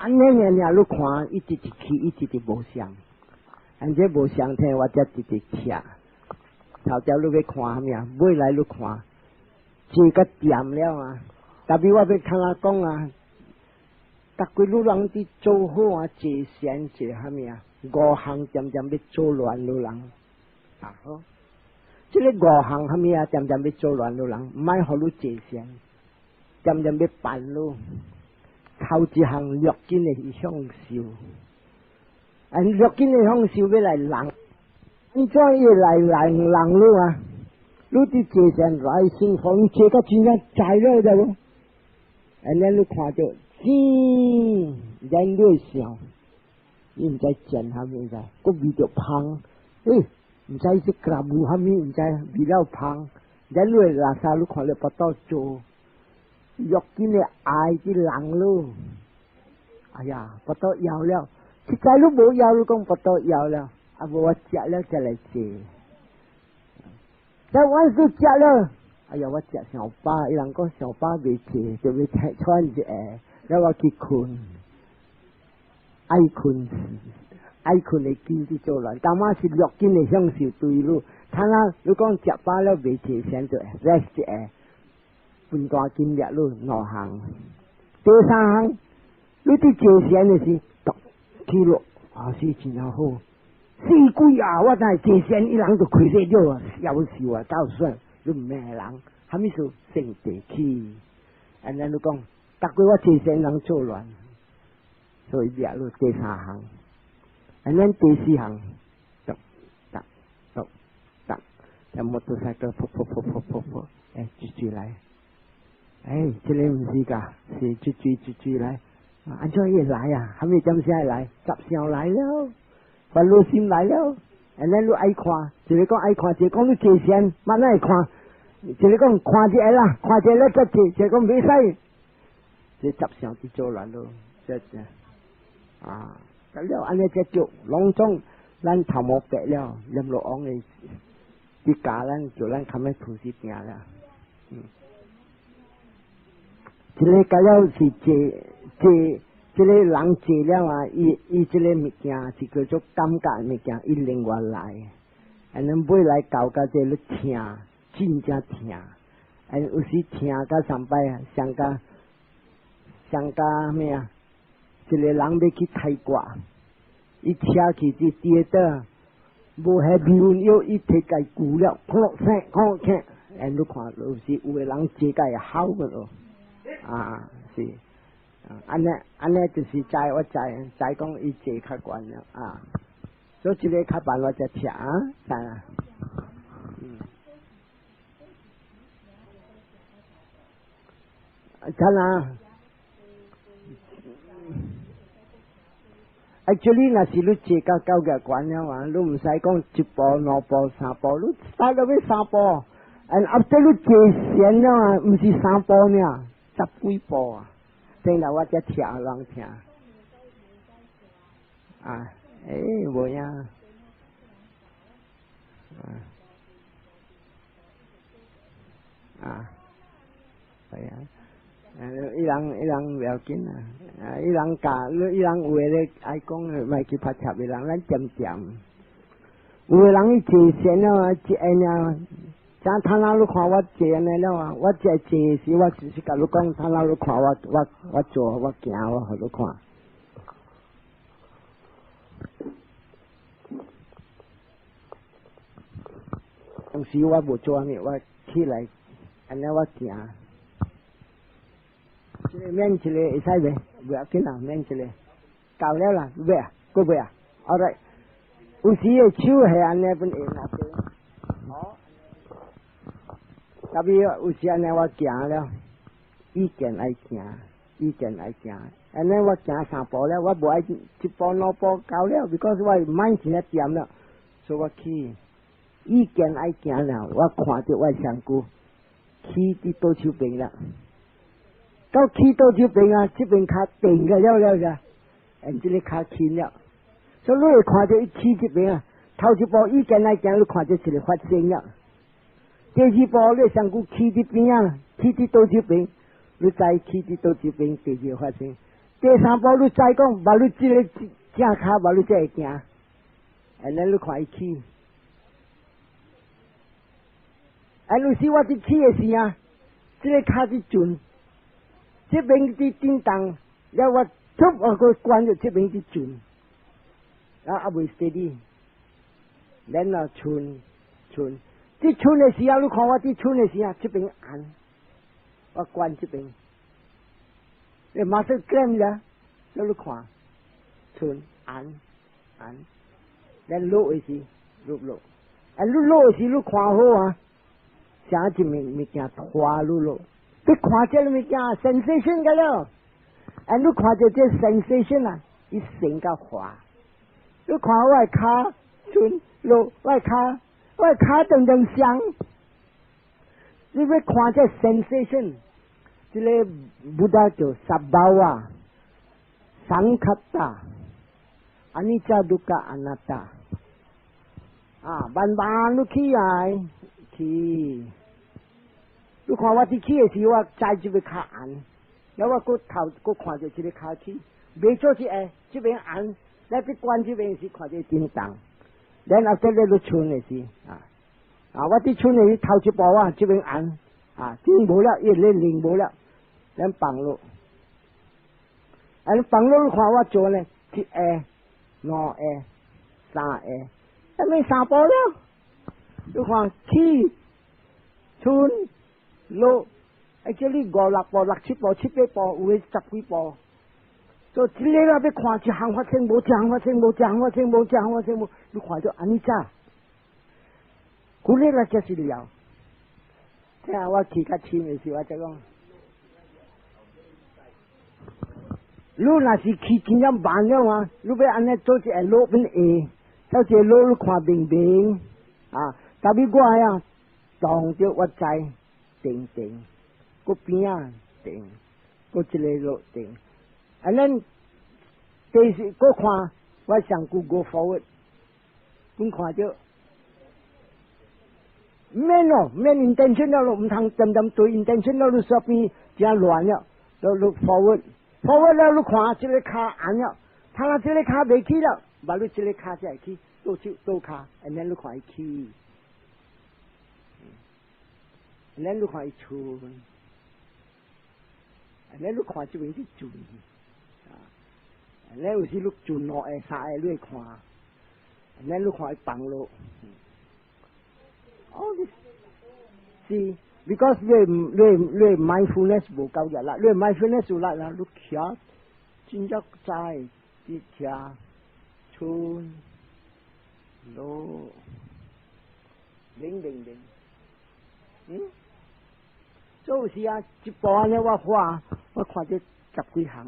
อันนี้เนี่ยลูกขวาอีจิขี้อีจิโบเสียงอันเจ้าโบเสียงแทนว่าจะจิเขียชาวเจ้าลูกไปขวาเนี่ยบ่อยไรลูกขวาจีก็เตรียมแล้วอ่ะแต่พี่ว่าเป็นทางกงอ่ะตะกุยลูกหลังที่โจหัวจีเสียนจีฮะเมียกอหังจำไปโจหลวนลูกหลังอ่ะเหรอที่เรียกกอหังฮะเมียจำไปโจหลวนลูกหลังไม่หอลูจีเสียนจำไปปั่นลูกเขาจีหังยกกินในห้องซิวอันยกกินในห้องซิวไปไหลหลังนี่จ้อยไหลหลังลูกอ่ะลูกที่เจสันไรสิ่งของเจก็จริงจังใจเลยเด้ออันนั้นลูกขวาจะจียันด้วยเสียวยิ่งใจเจนฮะยิ่งใจก็บีเดียวพังยิ่งใจจะกราบบูฮะยิ่งใจบีเล่าพังยันด้วยราซาลูกขวาเลยปะต้อโจยกกินเนี่ยอายที่หลังลูกอายาปะต้อยาวแล้วที่ใจลูกโบยาวลูกก็ปะต้อยาวแล้วอาบัวจะแล้วจะเลยเจแต่วันสุดจะเลย哎呀，我只小巴，伊人讲小巴未切，就要拆穿只แล้วว่ากี่คนไอ้คนในกินที่โจรแต่มาสิยกกินในช่องสิตุยลูท่านลูกก้อนจับปลาแล้วเบียดเสียนตัวเรสเจปุ่นตัวกินเยอะลูหน่อหางเจสังลูที่เจเสียนนี่สิตกกิโลสิจินาโฮสี่กุยว่าแต่เจเสียนอีหลังตัวคุยเรื่อยๆยาวสิว่าเก้าส่วนลูกแม่หลังทำให้สุเส้นเตะขี้อันนั้นลูกก้อนตักไว้ว่าเจเสียนหลังโจร所以เบียลูเจสาหังอันนั้นเจสี่หังตักแต่มอเตอร์ไซค์ก็พบจุๆไร这里唔是噶是จุๆไรอันช่วยยังไรอ่ะทำไมจำเสียไรจับเสียงไรแล้วฟันลูซิมไรแล้วอันนั้นลูไอควาจะเรียกไอควาจะ講ลูเจเซียนมันไอควาจะเรียกควาจะไอละควาจะแล้วจะจะ講ไม่ใช่จะจับเสียงที่โจรลูจะแล้วอันนี้จะจุลงจ้องลั่นทำหมกแปะแล้วยำโลอ้องเลยที่กาลั่นจุลั่นคำให้ถูกสิบเนี่ยแล้วจะเลยก็แล้วสิจะเลยหลังเจแล้วอีจะเลยมีแก่ที่เกิดจากกรรมการมีแก่อีเลี้ยงวันไหลอันนั้นบ่อยไหลเก่าก็จะลุเทียจริงจะเทียอันอุสิเทียก็สัมไปสังกาเมียจะเลยหลังไปคิดไทยกว่าอีเทียคิดที่เตี้ยเตอร์บ่ให้บิวโยอีเทไก่กูแล้วคลอกแท้แค่อันลูกขวาลูกสิอุเวหลังเจไก่เฮากันสิอันนี้จะสิใจว่าใจของอีเจขัดกว่าเนี่ย所以这里看办法在听噻ท่านactually 那是你自家搞嘅管了嘛，你唔使講一步、兩步、三步，你start到去三步 ，and after 你接線了嘛，唔是三步呢，10幾步啊，聽到我只聽人聽，冇呀，係啊。伊人不要緊啊！伊人教，伊人有的咧愛講，咪去拍攝伊人，咱漸。有的人伊坐線了啊，坐呢，像他那路看我坐呢了啊，我坐時我只是甲你講，他那路看我坐我行我互你看。當時我無做呢，我起來，安尼我行。免起来会使袂，不要緊啦，免起来，到了啦，袂啊，过袂啊，好嘞，有时个手系安尼本会拿对。好，特别有时安尼我行了，意见爱行，意见爱行。安尼我行3步了，我无爱1步2步到了 ，because 我慢钱啊点了，所以我去。意见爱行了，我看到我上姑去伫倒手边了，到去倒手边啊，这边卡定个了个，这个卡轻了，所以你会看到伊去这边啊，头一步意见爱行，你看到一个发生了，第二步你上姑去伫边啊，去伫倒手边，你再去伫倒手边，第二发生，第3步你再讲，把你这个正卡，把你才会行，你看伊去。有时我伫去的时啊，这个卡伫转，这边伫叮当，然后我突我个关着这边伫转，然后未 steady， 然后春，伫春的时啊，你看我伫春的时啊，这边按，我关这边，你马上关了，你看，春按，然落的时落，你落的时你看好啊。啥子物件拖路咯？你看这个物件 sensation 个了，你看到这 sensation 啊，伊成个滑。你看我卡顺路，我卡等响。你要看这 sensation， 这个不达叫萨巴瓦、桑卡达、阿尼扎杜卡阿纳达，慢你起来。去，你看我伫去的时候，我在这边卡按，然后我个看到这个卡去，未做是这边按，来去关这边是看到叮当，然后再来到村的是我伫村的头一步这边按听无了，一零零无了，咱放落，放落你看我做呢，1下、2下、3下，那没3步了。你看起村路，这里5、6步、6、7步、7、8步，有的10几步。所以这个要看一项发生无，一项发生无，一项发生无，一项发生无，你看到安尼咋？古里啦就是了。听我去较深的时候，我才讲，你若是去真正慢了啊，你要安尼做一个路边下，到一个路你看明明特别我撞着我在定，个边定，个一个路定，咱第四个看我上古go forward， 你看着免 intentional 咯，唔通针对 intentional 你说边真乱了，就 look forward 了，你看这个卡按了，他那这个卡未起了，把你这个卡才起，倒手倒卡，然后你看伊起。咱你看伊出，咱你看这边是准，咱有时你准2下、3下你看，咱你看伊放落。All this see because 你 mindfulness 无够日啦，你 mindfulness 有啦，你徛真正在伫徛春路零。做时一步安尼我看到10几项。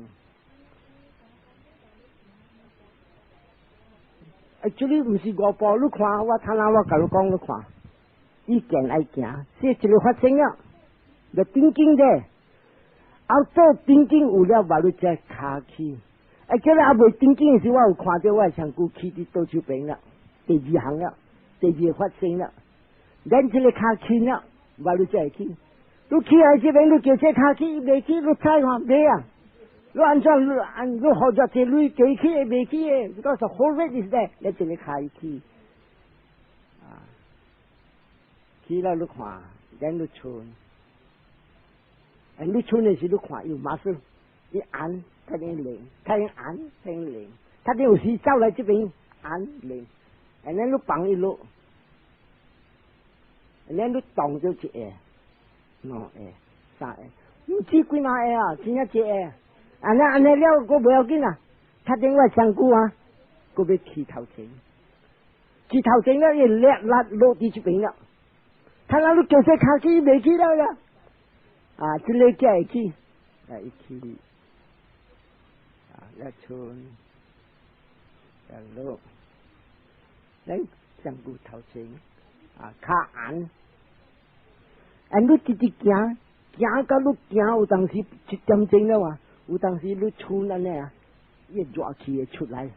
这里唔是5步，你看我头我甲你讲，你看，意见爱行，这一个发生了，就顶紧的，做顶紧有了，把你再卡起。这个未顶紧的时候，我有看到我上古起伫倒手边了，第2项了，第2个发生了，咱这个卡起了。把你再去，你去来这边，你叫这卡去，未去，你猜看未啊？你按照你学着这类叫去未去的，那个是好热的噻，你这里开去，去了你看，然你村，你村的时你看有马上，你按，他就灵，他就按，他就灵，他就有时走来这边按灵，然后你放一路。你动就1下、2下、3下，唔知几哪下真正1下，安尼了，我不要紧他电话上句嗰要剃頭整，剃頭整咧要叻辣落地出邊啦。睇下你叫隻卡機未記得啦，啊，即係幾係去，一去，一寸，一路，你上骨頭整，卡眼，你直直行，行到你行有當時一點鐘啦嘛，有當時你出那呢啊，一熱氣會出來，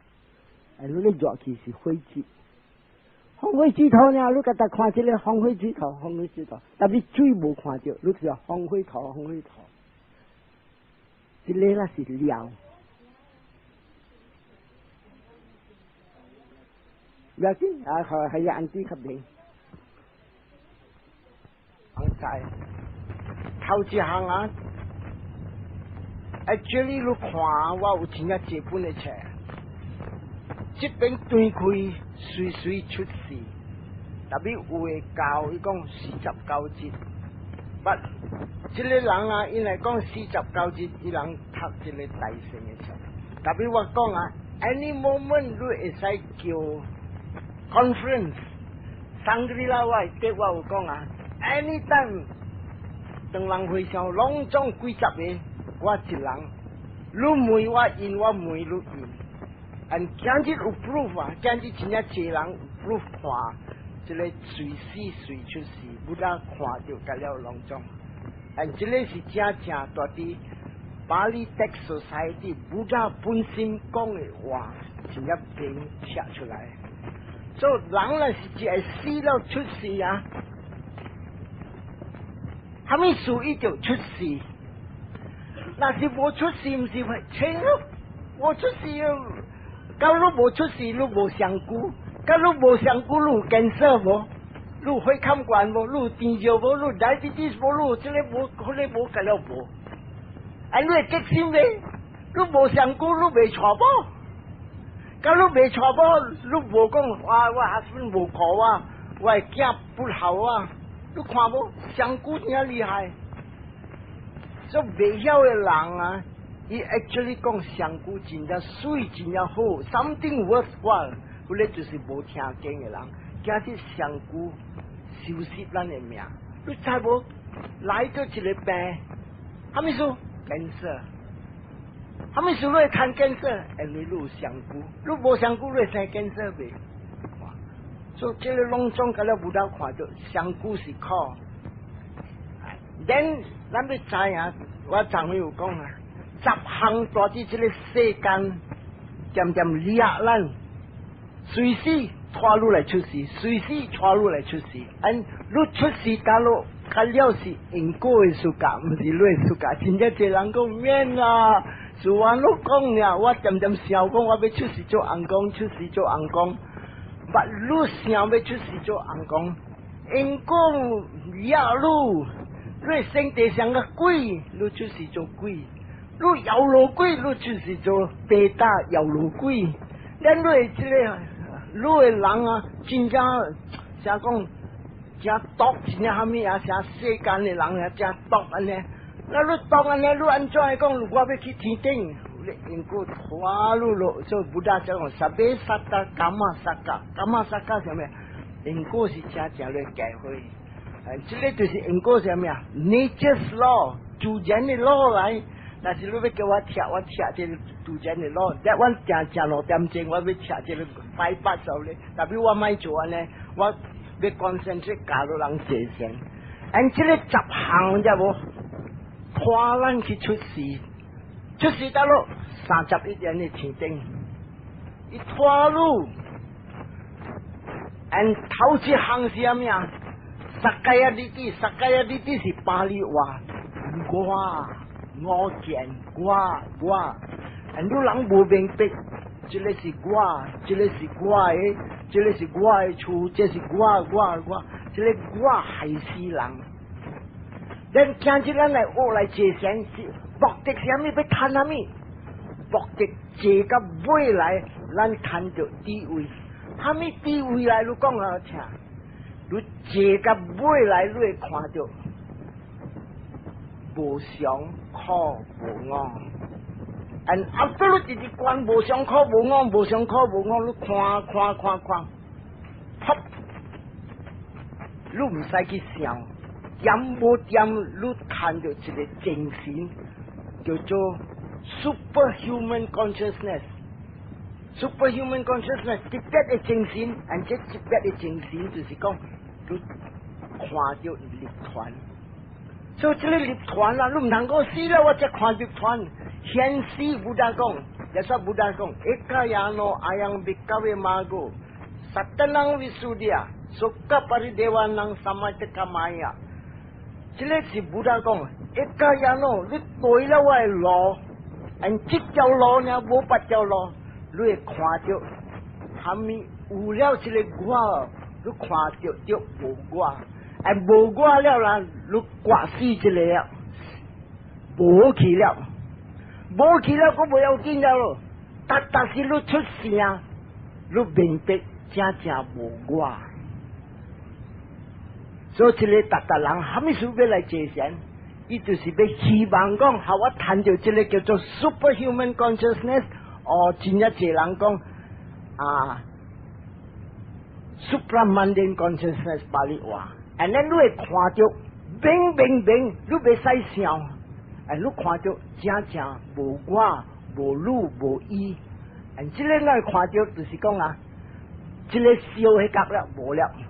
你熱氣是灰質。紅灰豬頭呢？你甲大看這個紅灰豬頭，紅灰豬頭，但你水無看到，你就紅灰頭，紅灰頭。這個那是料，要緊係要按啲吸引。講晒，頭一項啊，actually 你看我有真正這本嘅冊。這邊對開隨隨出事，特別有會教伊講49節，不，這個人啊，因為講49節，伊人讀這個大聖嘅冊，特別我講啊 ，any moment 你會使叫 conference， 桑格里拉我對我有講啊 ，anytime 當人會上隆重幾十個，我一人，你每我應，我每你應。and 今日有 proof 啊，今日真正濟人有 proof 看，這個隨死隨出世，不但看到甲了隆重。and 這個是正正大啲巴黎 Tech Society 不但本身講嘅話，真正變寫出來。所以人咧是只係死了出世啊，係咪屬於就出世？那是無出世，唔是會切咯，無出世啊！假如無出事，你無上古；假如無上古，你有cancer無？你有血管管無？你有甜尿無？你有diabetes無？你有這個無？嗰個無？嗰了無？啊，你會激心未？你無上古，你未錯無？假如未錯無，你無講哇，我husband無靠啊，我係囝不好啊，你看無？上古真厲害，所以未曉嘅人啊。伊 actually 講上古真正水真正好 ，something worthwhile， 嗰個就是無聽經嘅人，今日上古消失咱嘅命，你知無？來到一個病，蝦米數 cancer， 蝦米數你會看 cancer， 因為你有上古，你無上古你會生 cancer 未？所以這個攏總甲了無到看到上古是靠。then 咱要知影，我昨暝有講啊。10項大致這個世間漸漸掠咱，隨時拖路來出事，隨時拖路來出事。你出事假如甲了是因果的事假，唔是你的事假。真正這人講免啊，是我你講呀，我漸漸想講我要出事做紅光，出事做紅光。but 你想要出事做紅光，因果掠你身體上個鬼，你出事做鬼。你搖路鬼，你就是做白打搖路鬼。咱你這個，你的人啊，真正像講真毒，真正蝦米啊，像世間的人啊，真毒安尼。那你毒安尼，你安怎會講？我要去天頂，你應該拖路落，所以不但講薩比薩達伽馬薩加，伽馬薩加是咩？應該是真正嚟解會。這個就是應該是咩啊 ？Nature's law， 自然的 law 來。但是你要叫我聽這個自然的路，但我正6點鐘，我要聽這個580咧。特別我咪做安尼，我要concentrate教到人寫成。按這個10項啫無，拖咱去出事，出事得咯31年的天頂，伊拖路，按頭一項是啥物啊？撒迦亞利底，撒迦亞利底是巴黎話，我見我，很多人無明白，這個是我，這個是我的，這個是我的厝，這是我，這個我害死人。咱今日咱來學來借錢，是目的是啥物？要貪啥物？目的借到尾來，咱貪到地位，啥物地位來？你講好聽，你借到尾來，你會看到。無常可無我， and after 你直直关无上课无讲无上课无讲，你看，啪，你唔使去想，点无点，你看到一个精神叫做 superhuman consciousness。superhuman consciousness 特别的精神，而且特别的精神就是讲，你看到立团。所以这个立团啦，你唔能够死了，我才看立团。显示布达讲，也说布达讲，ekayano ayang bikawe mago, satanang visudia, sukka paridewanang samatekamaya。这个是布达讲，ekayano，你对了我的路，按这条路呢，无八条路，你会看到，哈咪有了这个我，你看到就无我，按无我了啦，你挂死这个了，无去了。无去了，我不要紧了咯。但是你出声，你明白真无我。所以这个达人还没想要来借钱，伊就是要希望讲，和我谈到这个叫做 superhuman consciousness， 哦，真一济人讲啊 supramundane consciousness 巴里话，and then 你会看到明，你袂使想。你看到真无我无你无伊，这个我看到就是讲啊，这个小迄角了无了。